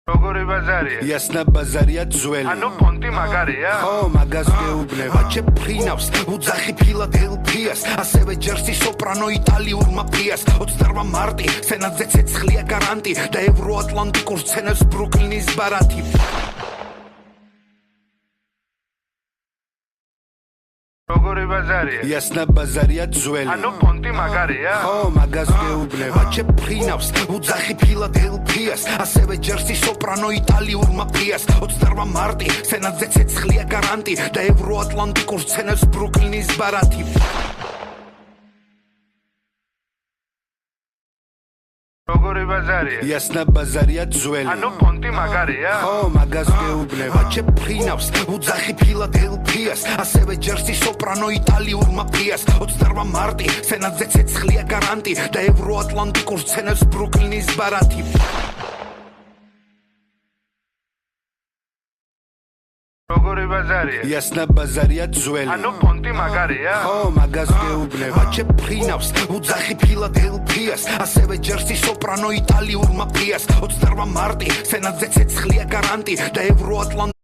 როგორი ბაზარია? Ясна ბაზარია ძველი. ანუ ფონტი მაგარია? ხო, მაგას გეუბნებ. ვაჭე ფრინავს, უძახი ფილადელფიას, ასევე ჯერსი სოპრანო იტალიურ მაფიას. 28 მარტი, სენატზე ცეცხლია გარანტი და ევროატლანტიკურ სცენებს ბრუკლინის ბარათი. როგორი ბაზარია? Ясна ბაზარია ძველი. ანუ ფონტი მაგარია? ხო, მაგას გეუბნებ. ვაჭე ფრინავს, უძახი ფილადელფიას, ასევე ჯერსი სოპრანო იტალიურ მაფიას. 28 მარტი, სენატზე ცეცხლია გარანტი და ევროატლანტიკურ სცენებს ბრუკლინის ბარათი. როგორი ბაზარია? Ясна ბაზარია ძველი. ანუ ფონტი მაგარია? ხო, მაგას გეუბნებ. ვაჭე ფრინავს, უძახი ფილადელფიას, ასევე ჯერსი სოპრანო იტალიურ მაფიას. 28 მარტი, სენატზე ცეცხლია გარანტი და ევროატლანტიკურ სცენებს ბრუკლინის ბარათი. როგორი ბაზარია? Ясна ბაზარია ძველი. ანუ ფონტი მაგარია? ხო, მაგას გეუბნებ. ვაჭე ფრინავს, უძახი ფილადელფიას, ასევე ჯერსი სოპრანო იტალიურ მაფიას. 28 მარტი, სენატზე ცეცხლია გარანტი და ევროატლანტიკურ